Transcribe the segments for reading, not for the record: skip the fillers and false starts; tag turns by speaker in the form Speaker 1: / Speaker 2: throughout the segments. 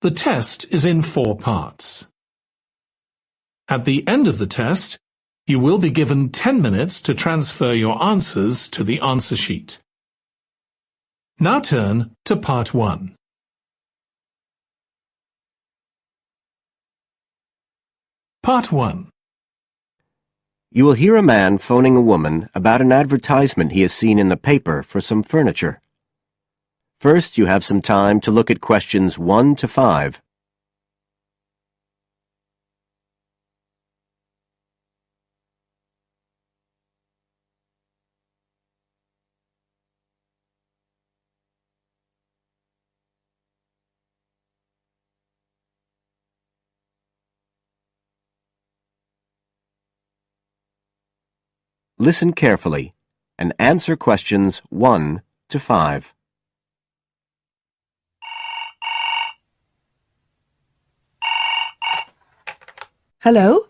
Speaker 1: The test is in 4 parts. At the end of the test, you will be given 10 minutes to transfer your answers to the answer sheet. Now turn to Part 1. Part 1.
Speaker 2: You will hear a man phoning a woman about an advertisement he has seen in the paper for some furniture. First, you have some time to look at questions 1 to 5. Listen carefully and answer questions 1 to 5.
Speaker 3: Hello?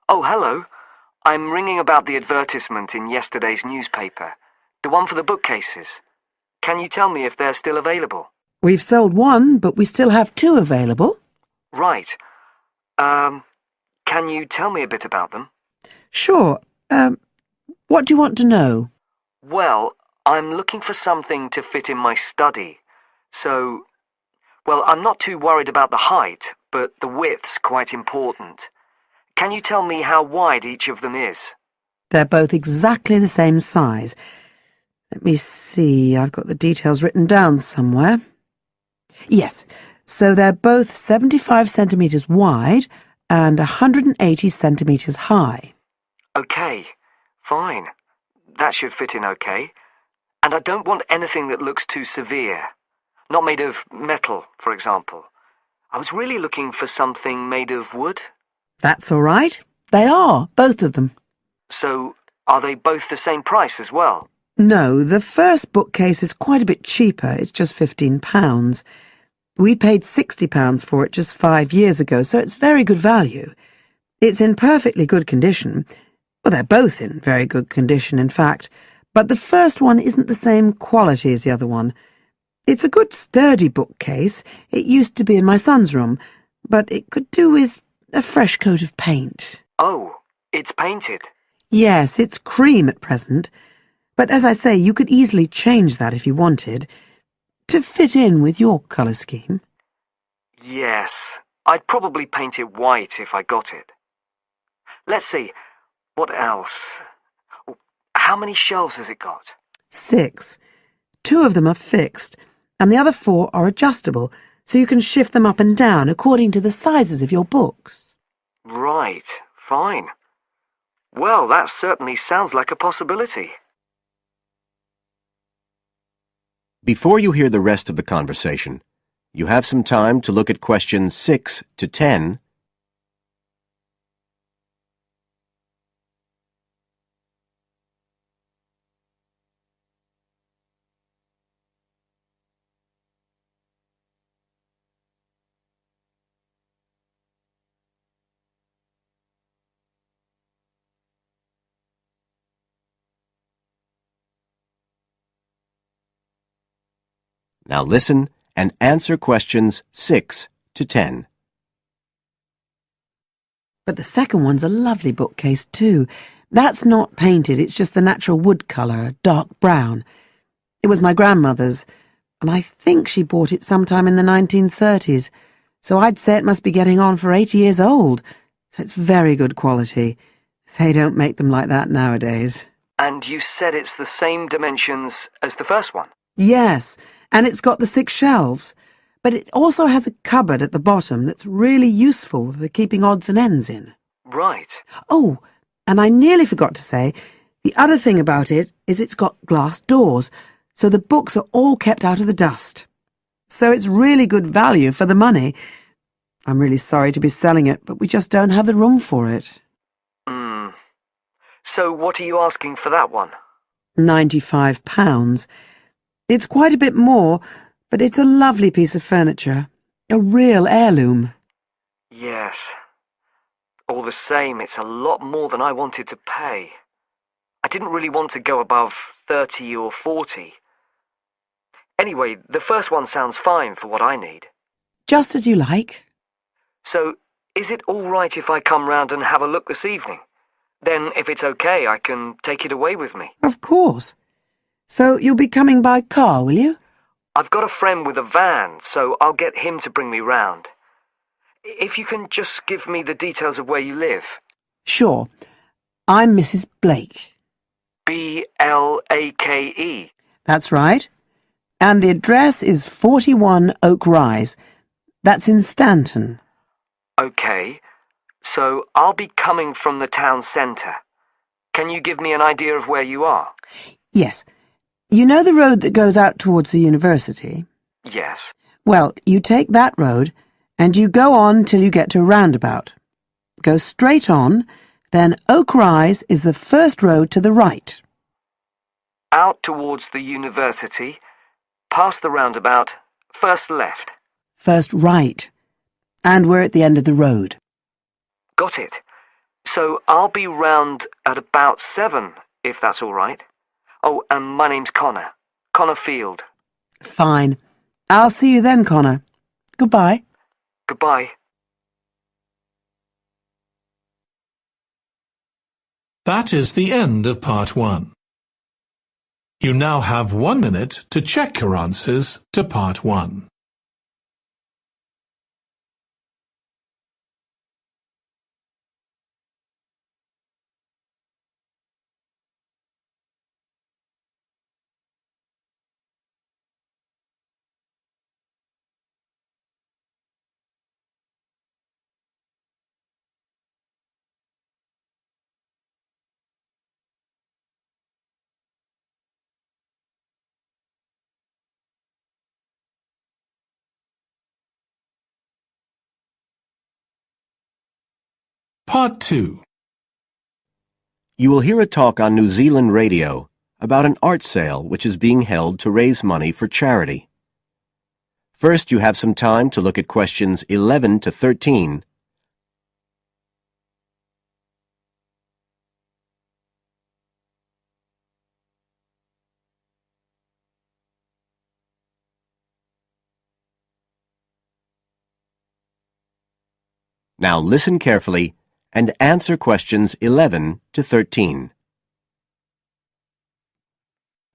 Speaker 4: Oh, hello. I'm ringing about the advertisement in yesterday's newspaper. The one for the bookcases. Can you tell me if they're still available?
Speaker 3: We've sold one, but we still have 2 available.
Speaker 4: Right. Can you tell me a bit about them?
Speaker 3: Sure. What do you want to know?
Speaker 4: Well, I'm looking for something to fit in my study. So, well, I'm not too worried about the height, but the width's quite important. Can you tell me how wide each of them is?
Speaker 3: They're both exactly the same size. Let me see, I've got the details written down somewhere. Yes, so they're both 75 centimetres wide and 180 centimetres high.
Speaker 4: Okay, fine. That should fit in okay. And I don't want anything that looks too severe. Not made of metal, for example. I was really looking for something made of wood.
Speaker 3: That's all right. They are, both of them.
Speaker 4: So, are they both the same price as well?
Speaker 3: No, the first bookcase is quite a bit cheaper. It's just £15. We paid £60 for it just 5 years ago, so it's very good value. It's in perfectly good condition. Well, they're both in very good condition, in fact. But the first one isn't the same quality as the other one. It's a good sturdy bookcase. It used to be in my son's room, but it could do with a fresh coat of paint.
Speaker 4: Oh, it's painted?
Speaker 3: Yes, it's cream at present. But as I say, you could easily change that if you wanted, to fit in with your colour scheme.
Speaker 4: Yes, I'd probably paint it white if I got it. Let's see, what else? How many shelves has it got?
Speaker 3: 6. 2 of them are fixed, and the other 4 are adjustable, so you can shift them up and down according to the sizes of your books.
Speaker 4: Right, fine. Well, that certainly sounds like a possibility.
Speaker 2: Before you hear the rest of the conversation, you have some time to look at questions 6 to 10. Now listen and answer questions 6 to 10.
Speaker 3: But the second one's a lovely bookcase too. That's not painted, it's just the natural wood colour, dark brown. It was my grandmother's, and I think she bought it sometime in the 1930s, so I'd say it must be getting on for 80 years old, so it's very good quality. They don't make them like that nowadays.
Speaker 4: And you said it's the same dimensions as the first one?
Speaker 3: Yes, and it's got the 6 shelves, but it also has a cupboard at the bottom that's really useful for keeping odds and ends in.
Speaker 4: Right.
Speaker 3: Oh, and I nearly forgot to say, the other thing about it is it's got glass doors, so the books are all kept out of the dust. So it's really good value for the money. I'm really sorry to be selling it, but we just don't have the room for it.
Speaker 4: So what are you asking for that one?
Speaker 3: £95. It's quite a bit more, but it's a lovely piece of furniture. A real heirloom.
Speaker 4: Yes. All the same, it's a lot more than I wanted to pay. I didn't really want to go above 30 or 40. Anyway, the first one sounds fine for what I need.
Speaker 3: just as you like.
Speaker 4: So, is it all right if I come round and have a look this evening? Then, if it's okay, I can take it away with me.
Speaker 3: Of course. So you'll be coming by car, will you?
Speaker 4: I've got a friend with a van, so I'll get him to bring me round. If you can just give me the details of where you live.
Speaker 3: Sure. I'm Mrs. Blake.
Speaker 4: Blake?
Speaker 3: That's right. And the address is 41 Oak Rise. That's in Stanton.
Speaker 4: Okay, so I'll be coming from the town centre. Can you give me an idea of where you are?
Speaker 3: Yes. You know the road that goes out towards the university?
Speaker 4: Yes.
Speaker 3: Well, you take that road and you go on till you get to a roundabout. Go straight on, then Oak Rise is the first road to the right.
Speaker 4: Out towards the university, past the roundabout, first left.
Speaker 3: First right. And we're at the end of the road.
Speaker 4: Got it. So I'll be round at about 7, if that's all right. Oh, and my name's Connor. Connor Field.
Speaker 3: Fine. I'll see you then, Connor. Goodbye.
Speaker 4: Goodbye.
Speaker 1: That is the end of part 1. You now have 1 minute to check your answers to part 1. Part 2.
Speaker 2: You will hear a talk on New Zealand radio about an art sale which is being held to raise money for charity. First, you have some time to look at questions 11 to 13. Now listen carefully and answer questions 11 to 13.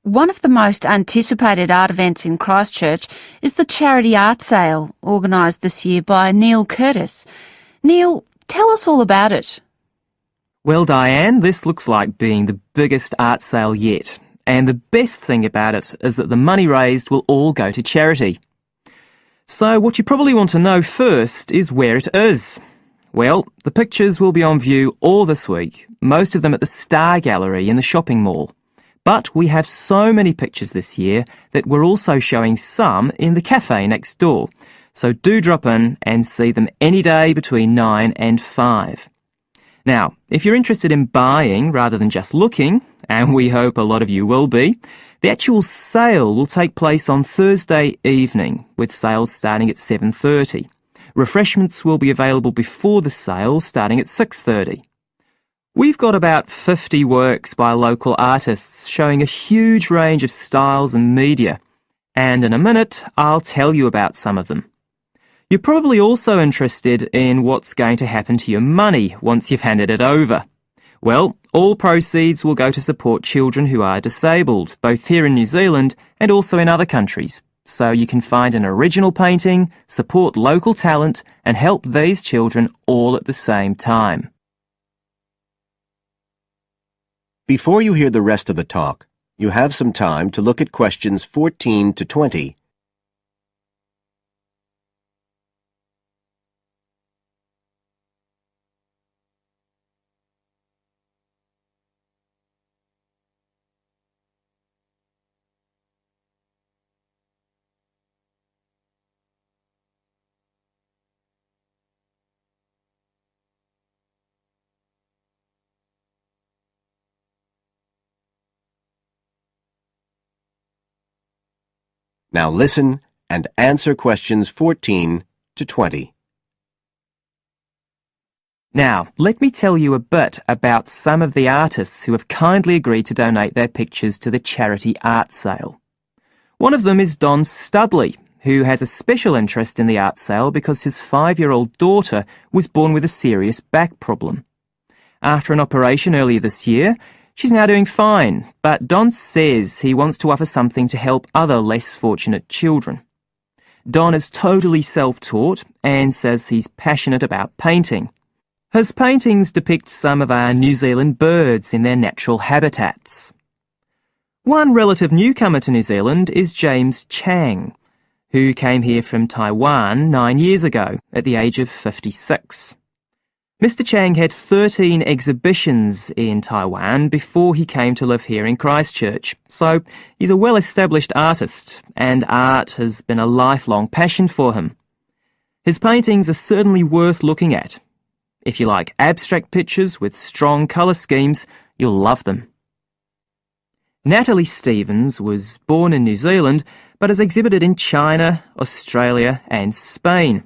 Speaker 5: One of the most anticipated art events in Christchurch is the charity art sale organised this year by Neil Curtis. Neil, tell us all about it.
Speaker 6: Well, Diane, this looks like being the biggest art sale yet. And the best thing about it is that the money raised will all go to charity. So what you probably want to know first is where it is. Well, the pictures will be on view all this week, most of them at the Star Gallery in the shopping mall. But we have so many pictures this year that we're also showing some in the cafe next door. So do drop in and see them any day between 9 and 5. Now, if you're interested in buying rather than just looking, and we hope a lot of you will be, the actual sale will take place on Thursday evening, with sales starting at 7:30. Refreshments will be available before the sale, starting at 6:30. We've got about 50 works by local artists showing a huge range of styles and media, and in a minute I'll tell you about some of them. You're probably also interested in what's going to happen to your money once you've handed it over. Well, all proceeds will go to support children who are disabled, both here in New Zealand and also in other countries. So you can find an original painting, support local talent, and help these children all at the same time.
Speaker 2: Before you hear the rest of the talk, you have some time to look at questions 14 to 20. Now listen and answer questions 14 to 20.
Speaker 6: Now, let me tell you a bit about some of the artists who have kindly agreed to donate their pictures to the charity art sale. One of them is Don Studley, who has a special interest in the art sale because his 5-year-old daughter was born with a serious back problem. After an operation earlier this year, she's now doing fine, but Don says he wants to offer something to help other less fortunate children. Don is totally self-taught and says he's passionate about painting. His paintings depict some of our New Zealand birds in their natural habitats. One relative newcomer to New Zealand is James Chang, who came here from Taiwan 9 years ago at the age of 56. Mr. Chang had 13 exhibitions in Taiwan before he came to live here in Christchurch, so he's a well-established artist, and art has been a lifelong passion for him. His paintings are certainly worth looking at. If you like abstract pictures with strong colour schemes, you'll love them. Natalie Stevens was born in New Zealand, but has exhibited in China, Australia and Spain.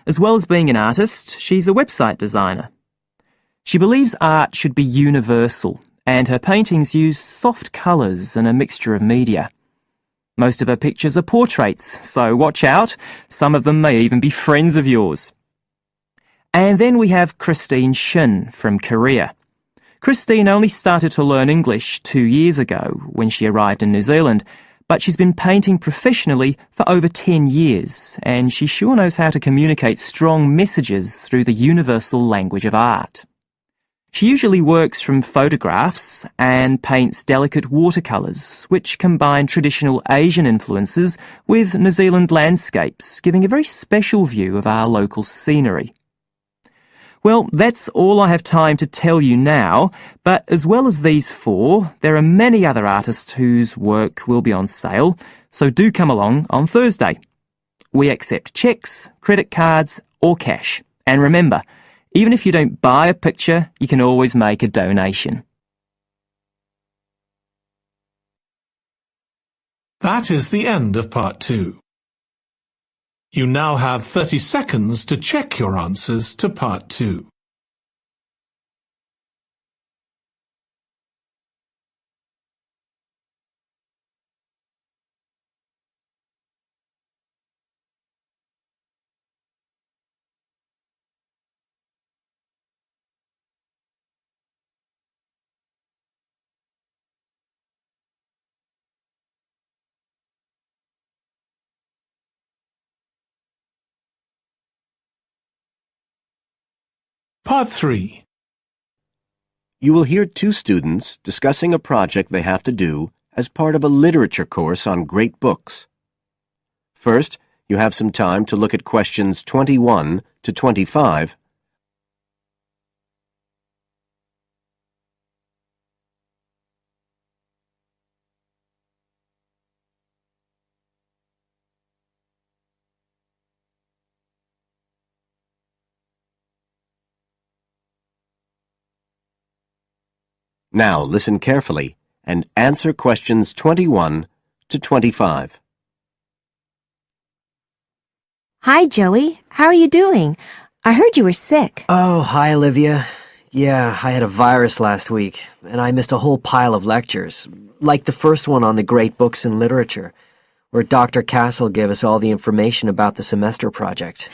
Speaker 6: As well as being an artist, she's a website designer. She believes art should be universal, and her paintings use soft colours and a mixture of media. Most of her pictures are portraits, so watch out, some of them may even be friends of yours. And then we have Christine Shin from Korea. Christine only started to learn English 2 years ago when she arrived in New Zealand, but she's been painting professionally for over 10 years, and she sure knows how to communicate strong messages through the universal language of art. She usually works from photographs and paints delicate watercolours, which combine traditional Asian influences with New Zealand landscapes, giving a very special view of our local scenery. Well, that's all I have time to tell you now, but as well as these 4, there are many other artists whose work will be on sale, so do come along on Thursday. We accept cheques, credit cards or cash. And remember, even if you don't buy a picture, you can always make a donation.
Speaker 1: That is the end of part 2. You now have 30 seconds to check your answers to part 2. Part 3.
Speaker 2: You will hear 2 students discussing a project they have to do as part of a literature course on great books. First, you have some time to look at questions 21 to 25. Now listen carefully and answer questions 21 to 25.
Speaker 7: Hi, Joey. How are you doing? I heard you were sick.
Speaker 8: Oh, hi, Olivia. Yeah, I had a virus last week, and I missed a whole pile of lectures, like the first one on the great books in literature, where Dr. Castle gave us all the information about the semester project.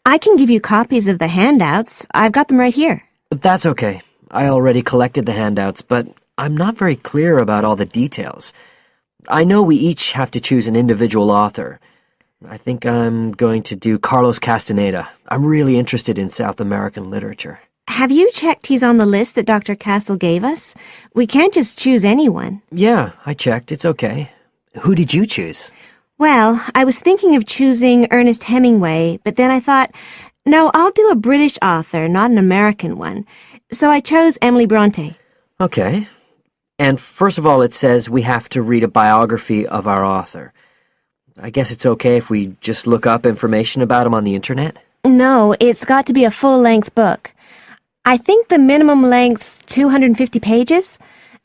Speaker 7: I can give you copies of the handouts. I've got them right here.
Speaker 8: But that's okay. I already collected the handouts, but I'm not very clear about all the details. I know we each have to choose an individual author. I think I'm going to do Carlos Castaneda. I'm really interested in South American literature.
Speaker 7: Have you checked he's on the list that Dr. Castle gave us? We can't just choose anyone.
Speaker 8: Yeah, I checked. It's okay. Who did you choose?
Speaker 7: Well, I was thinking of choosing Ernest Hemingway, but then I thought, no, I'll do a British author, not an American one. So I chose Emily Bronte.
Speaker 8: Okay. And first of all, it says we have to read a biography of our author. I guess it's okay if we just look up information about him on the internet?
Speaker 7: No, it's got to be a full-length book. I think the minimum length's 250 pages.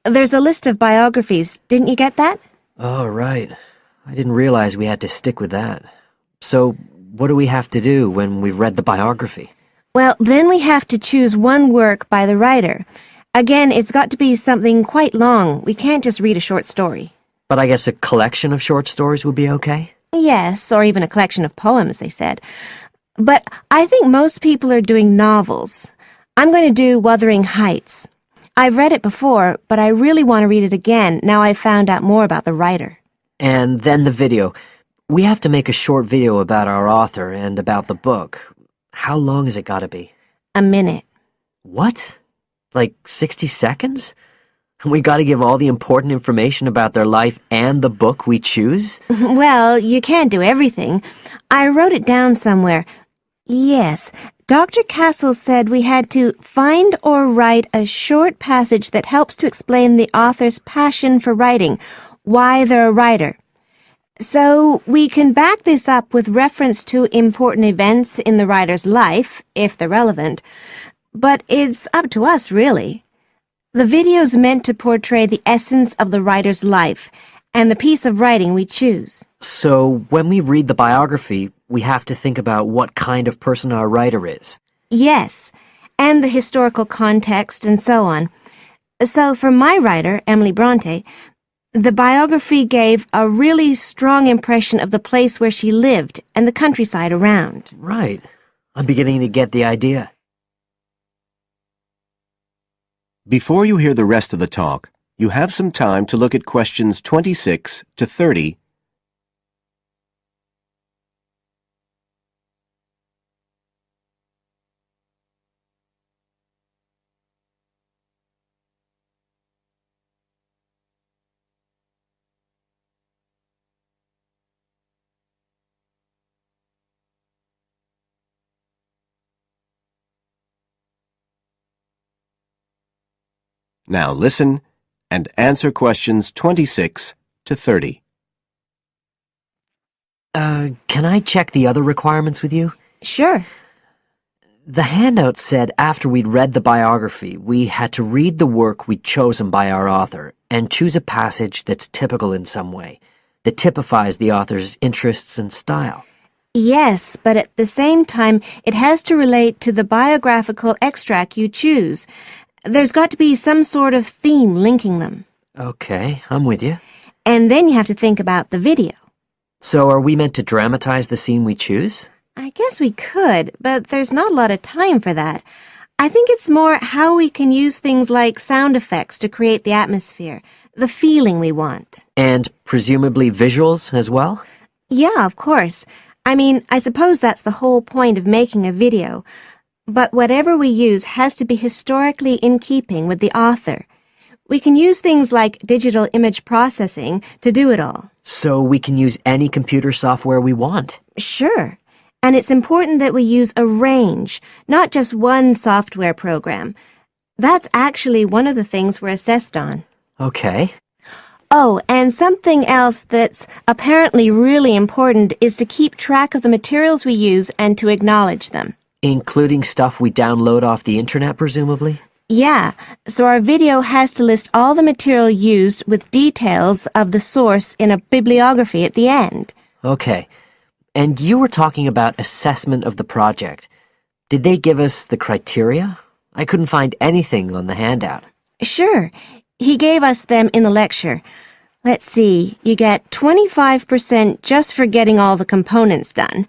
Speaker 7: There's a list of biographies. Didn't you get that?
Speaker 8: Oh, right. I didn't realize we had to stick with that. So, what do we have to do when we've read the biography?
Speaker 7: Well, then we have to choose one work by the writer. Again, it's got to be something quite long. We can't just read a short story.
Speaker 8: But I guess a collection of short stories would be okay?
Speaker 7: Yes, or even a collection of poems, they said. But I think most people are doing novels. I'm going to do Wuthering Heights. I've read it before, but I really want to read it again now I've found out more about the writer.
Speaker 8: And then the video. We have to make a short video about our author and about the book. How long has it got to be?
Speaker 7: A minute.
Speaker 8: What? Like 60 seconds? We got to give all the important information about their life and the book we choose?
Speaker 7: Well, you can't do everything. I wrote it down somewhere. Yes, Dr. Castle said we had to find or write a short passage that helps to explain the author's passion for writing, why they're a writer. So we can back this up with reference to important events in the writer's life, if they're relevant. But it's up to us, really. The video's meant to portray the essence of the writer's life and the piece of writing we choose.
Speaker 8: So when we read the biography, we have to think about what kind of person our writer is.
Speaker 7: Yes, and the historical context and so on. So for my writer, Emily Bronte, the biography gave a really strong impression of the place where she lived and the countryside around.
Speaker 8: Right. I'm beginning to get the idea.
Speaker 2: Before you hear the rest of the talk, you have some time to look at questions 26 to 30. Now listen and answer questions 26 to 30.
Speaker 8: Can I check the other requirements with you?
Speaker 7: Sure.
Speaker 8: The handout said after we'd read the biography, we had to read the work we'd chosen by our author and choose a passage that's typical in some way, that typifies the author's interests and style.
Speaker 7: Yes, but at the same time, it has to relate to the biographical extract you choose. There's got to be some sort of theme linking them.
Speaker 8: Okay, I'm with you.
Speaker 7: And then you have to think about the video.
Speaker 8: So are we meant to dramatize the scene we choose?
Speaker 7: I guess we could, but there's not a lot of time for that. I think it's more how we can use things like sound effects to create the atmosphere, the feeling we want.
Speaker 8: And presumably visuals as well?
Speaker 7: Yeah, of course. I mean, I suppose that's the whole point of making a video. But whatever we use has to be historically in keeping with the author. We can use things like digital image processing to do it all.
Speaker 8: So we can use any computer software we want?
Speaker 7: Sure. And it's important that we use a range, not just one software program. That's actually one of the things we're assessed on.
Speaker 8: Okay.
Speaker 7: Oh, and something else that's apparently really important is to keep track of the materials we use and to acknowledge them.
Speaker 8: Including stuff we download off the internet, presumably?
Speaker 7: Yeah, so our video has to list all the material used with details of the source in a bibliography at the end.
Speaker 8: Okay. And you were talking about assessment of the project. Did they give us the criteria? I couldn't find anything on the handout.
Speaker 7: Sure. He gave us them in the lecture. Let's see, you get 25% just for getting all the components done.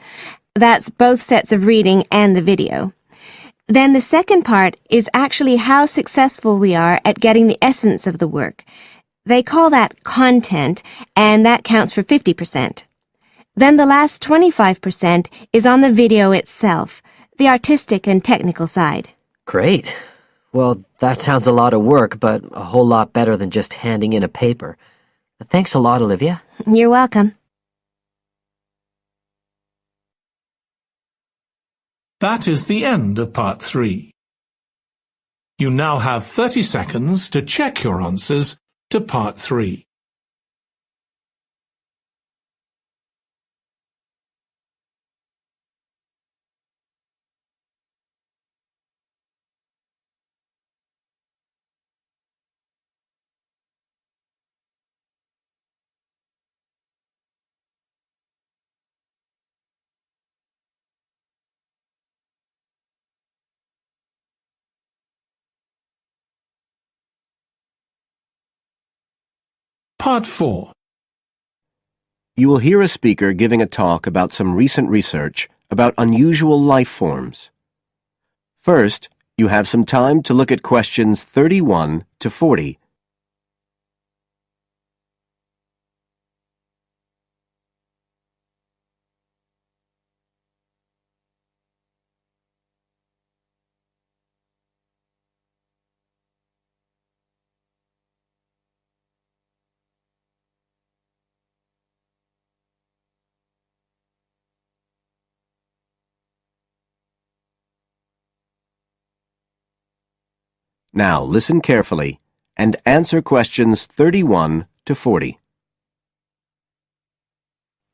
Speaker 7: That's both sets of reading and the video. Then the second part is actually how successful we are at getting the essence of the work. They call that content, and that counts for 50%. Then the last 25% is on the video itself, the artistic and technical side.
Speaker 8: Great. Well, that sounds a lot of work, but a whole lot better than just handing in a paper. Thanks a lot, Olivia.
Speaker 7: You're welcome.
Speaker 1: That is the end of part 3. You now have 30 seconds to check your answers to part 3. Part 4.
Speaker 2: You will hear a speaker giving a talk about some recent research about unusual life forms. First, you have some time to look at questions 31 to 40. Now listen carefully and answer questions 31 to 40.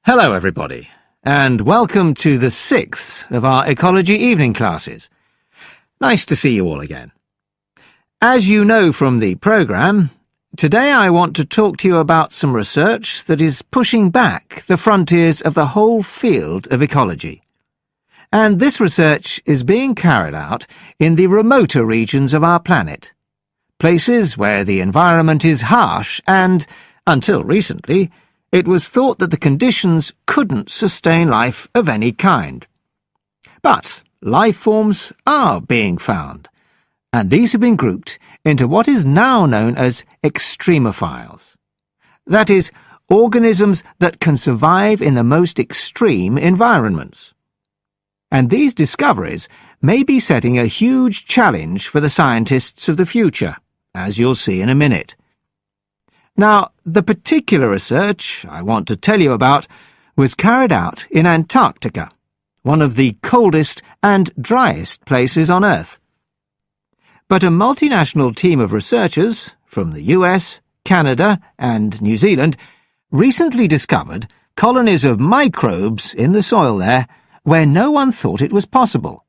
Speaker 9: Hello everybody, and welcome to the 6th of our ecology evening classes. Nice to see you all again. As you know from the programme, today I want to talk to you about some research that is pushing back the frontiers of the whole field of ecology. And this research is being carried out in the remoter regions of our planet, places where the environment is harsh and, until recently, it was thought that the conditions couldn't sustain life of any kind. But life forms are being found, and these have been grouped into what is now known as extremophiles. That is, organisms that can survive in the most extreme environments. And these discoveries may be setting a huge challenge for the scientists of the future, as you'll see in a minute. Now, the particular research I want to tell you about was carried out in Antarctica, one of the coldest and driest places on Earth. But a multinational team of researchers from the US, Canada, and New Zealand recently discovered colonies of microbes in the soil there where no one thought it was possible.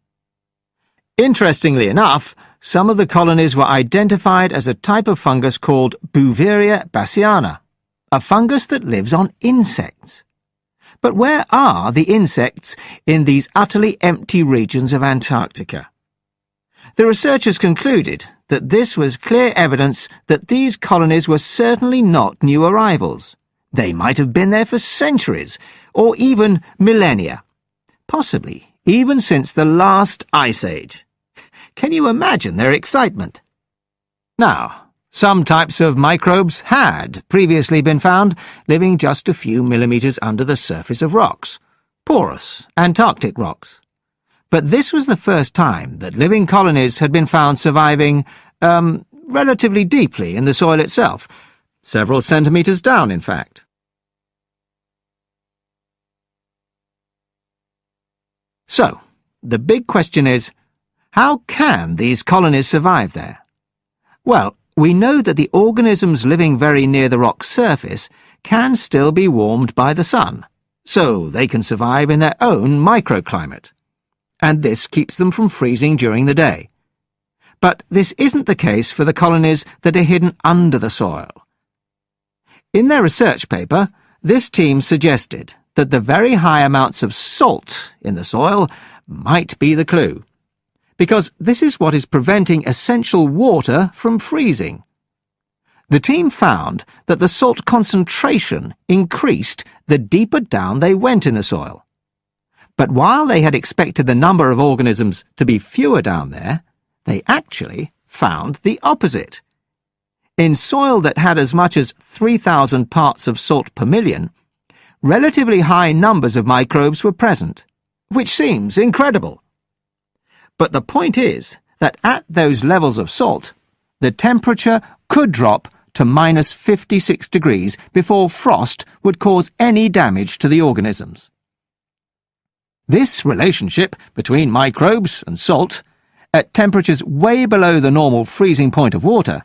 Speaker 9: Interestingly enough, some of the colonies were identified as a type of fungus called Bouveria bassiana, a fungus that lives on insects. But where are the insects in these utterly empty regions of Antarctica? The researchers concluded that this was clear evidence that these colonies were certainly not new arrivals. They might have been there for centuries, or even millennia. Possibly even since the last ice age. Can you imagine their excitement? Now, some types of microbes had previously been found living just a few millimeters under the surface of rocks, porous Antarctic rocks. But this was the first time that living colonies had been found surviving, relatively deeply in the soil itself, several centimeters down, in fact. So, the big question is, how can these colonies survive there? Well, we know that the organisms living very near the rock's surface can still be warmed by the sun, so they can survive in their own microclimate. And this keeps them from freezing during the day. But this isn't the case for the colonies that are hidden under the soil. In their research paper, this team suggested that the very high amounts of salt in the soil might be the clue, because this is what is preventing essential water from freezing. The team found that the salt concentration increased the deeper down they went in the soil. But while they had expected the number of organisms to be fewer down there, they actually found the opposite. In soil that had as much as 3,000 parts of salt per million, relatively high numbers of microbes were present, which seems incredible. But the point is that at those levels of salt, the temperature could drop to minus 56 degrees before frost would cause any damage to the organisms. This relationship between microbes and salt, at temperatures way below the normal freezing point of water,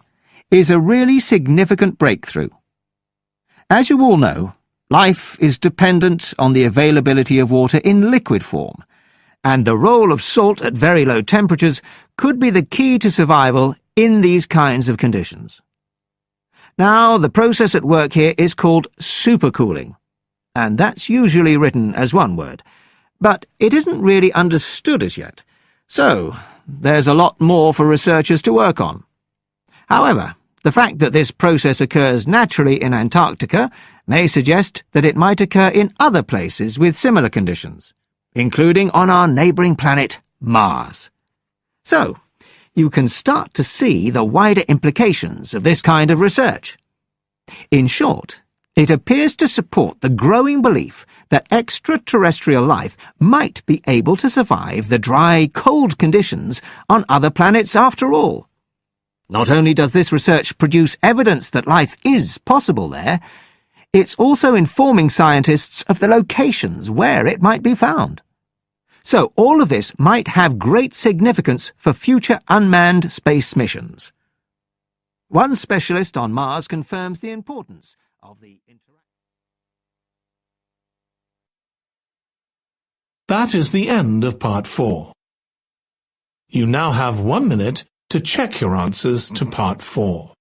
Speaker 9: is a really significant breakthrough. As you all know, life is dependent on the availability of water in liquid form, and the role of salt at very low temperatures could be the key to survival in these kinds of conditions. Now, the process at work here is called supercooling, and that's usually written as one word, but it isn't really understood as yet, so there's a lot more for researchers to work on. However, The fact that this process occurs naturally in Antarctica may suggest that it might occur in other places with similar conditions, including on our neighbouring planet, Mars. So, you can start to see the wider implications of this kind of research. In short, it appears to support the growing belief that extraterrestrial life might be able to survive the dry, cold conditions on other planets after all. Not only does this research produce evidence that life is possible there, it's also informing scientists of the locations where it might be found. So all of this might have great significance for future unmanned space missions. One specialist on Mars confirms the importance of the interaction.
Speaker 1: That is the end of Part 4. You now have 1 minute to check your answers to Part 4.